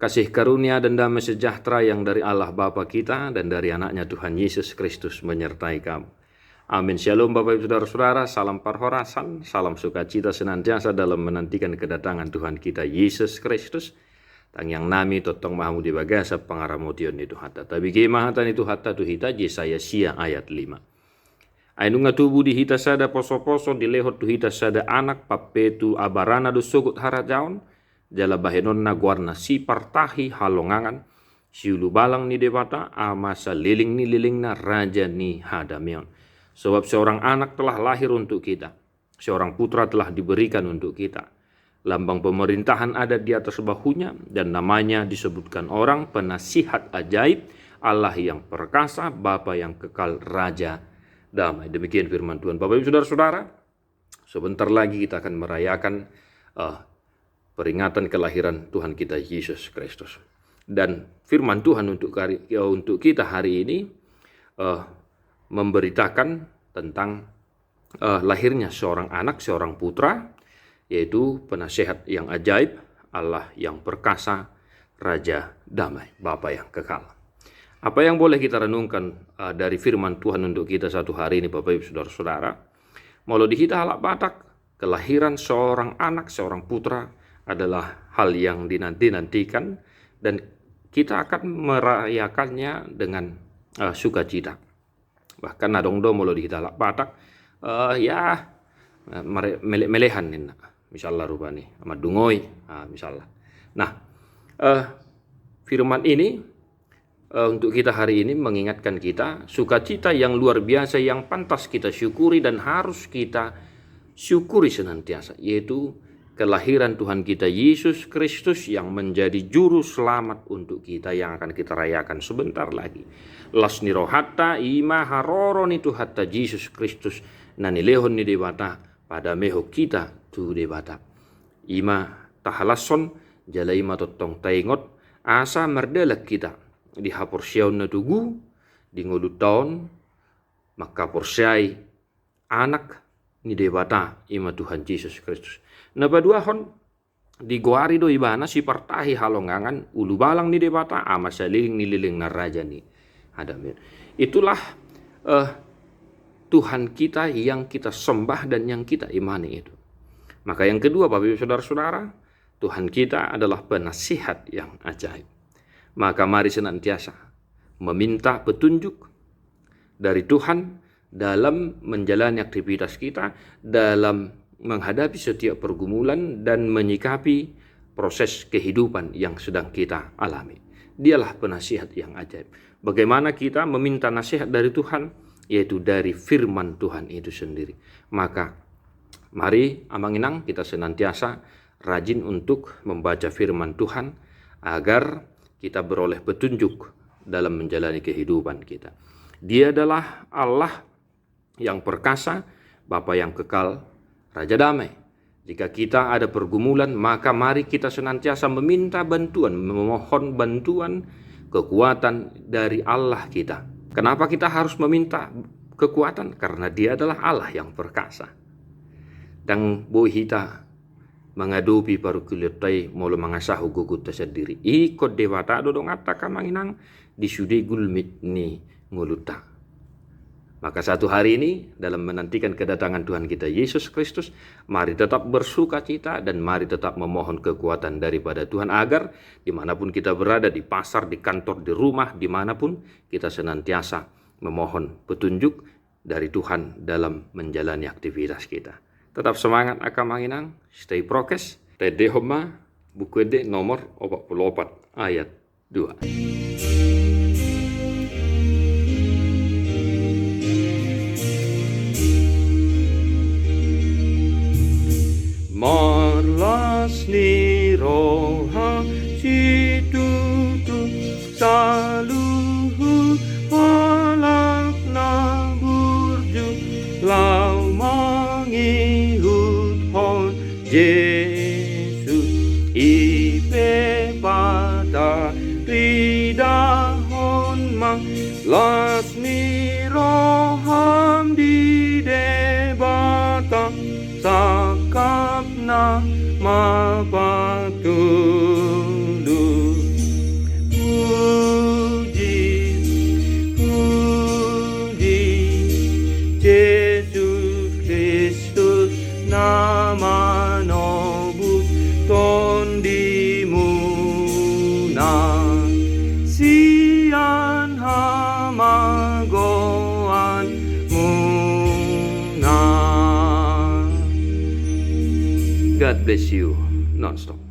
kasih karunia dan damai sejahtera yang dari Allah Bapa kita dan dari anaknya Tuhan Yesus Kristus menyertai kamu. Amin. Shalom Bapak Ibu Saudara-saudara, salam parhorasan, salam sukacita senantiasa dalam menantikan kedatangan Tuhan kita Yesus Kristus. Tang yang nami totong mahamu di bagasa pangaramotion itu hatta. Tapi gemahatan itu hatta tu hita Yesaya sia ayat 5. Ainunga tubuh di hita sada poso-poso di lehot tu hita sada anak papetu abarana do sogut harajaon. Jala bahenon na guarna si partahi halongangan siulu balang ni dewata amasa liling na raja ni hadamion. Sebab seorang anak telah lahir untuk kita, seorang putra telah diberikan untuk kita. Lambang pemerintahan ada di atas bahunya dan namanya disebutkan orang penasihat ajaib, Allah yang perkasa, Bapa yang kekal, Raja damai. Demikian firman Tuhan. Bapak Ibu Saudara-saudara, sebentar lagi kita akan merayakan peringatan kelahiran Tuhan kita Yesus Kristus. Dan firman Tuhan untuk kita hari ini memberitakan tentang lahirnya seorang anak, seorang putra, yaitu penasihat yang ajaib, Allah yang perkasa, Raja damai, Bapa yang kekal. Apa yang boleh kita renungkan dari firman Tuhan untuk kita satu hari ini Bapak Ibu Saudara-saudara? Molo di kita halak Batak, kelahiran seorang anak, seorang putra adalah hal yang dinanti-nantikan dan kita akan merayakannya dengan sukacita. Bahkan nadongdo molo di kita Batak melehan nina misalnya rupani amat dungoi misalnya. Nah, firman ini untuk kita hari ini mengingatkan kita sukacita yang luar biasa yang pantas kita syukuri dan harus kita syukuri senantiasa, yaitu kelahiran Tuhan kita Yesus Kristus yang menjadi juru selamat untuk kita yang akan kita rayakan sebentar lagi. Lasni rohata ima haroron itu hatta Yesus Kristus nani lehon ni debata pada meho kita tu debata. Ima tahalason jala ima totong taingot asa merdelak kita di hapor siaun na tugu di ngodu taon maka porsiai anak ni debata ima Tuhan Yesus Kristus. Napaduahon di goari do ibana si partahi halongangan ulu balang ni debata ama saliling ni liling na raja ni hadamin. Itulah Tuhan kita yang kita sembah dan yang kita imani itu. Maka yang kedua Bapak Ibu Saudara-saudara, Tuhan kita adalah penasihat yang ajaib. Maka mari senantiasa meminta petunjuk dari Tuhan dalam menjalani aktivitas kita, dalam menghadapi setiap pergumulan dan menyikapi proses kehidupan yang sedang kita alami. Dialah penasihat yang ajaib. Bagaimana kita meminta nasihat dari Tuhan? Yaitu dari firman Tuhan itu sendiri. Maka mari amanginang kita senantiasa rajin untuk membaca firman Tuhan agar kita beroleh petunjuk dalam menjalani kehidupan kita. Dia adalah Allah yang perkasa, Bapa yang kekal, Raja damai. Jika kita ada pergumulan, maka mari kita senantiasa meminta bantuan, memohon bantuan, kekuatan dari Allah kita. Kenapa kita harus meminta kekuatan? Karena Dia adalah Allah yang perkasa. Dan bohita mengadupi paru kulitai molo mangasahu gugut sendiri. Ikut dewata dodong atta kamanginang disudi gulmit ni nguluta. Maka satu hari ini dalam menantikan kedatangan Tuhan kita Yesus Kristus, mari tetap bersuka cita dan mari tetap memohon kekuatan daripada Tuhan agar dimanapun kita berada, di pasar, di kantor, di rumah, dimanapun kita senantiasa memohon petunjuk dari Tuhan dalam menjalani aktivitas kita. Tetap semangat akamanginang, stay prokes, tede homa, buku ede nomor 44 ayat 2. Marlas ni roha si tutu saluhu halak na burju lau mangihut hon Jesus ipe pada ridahon mang las ni roham di debata sakapna mapatulu manobus tondimuna sian hamagoan muna. God bless you non-stop.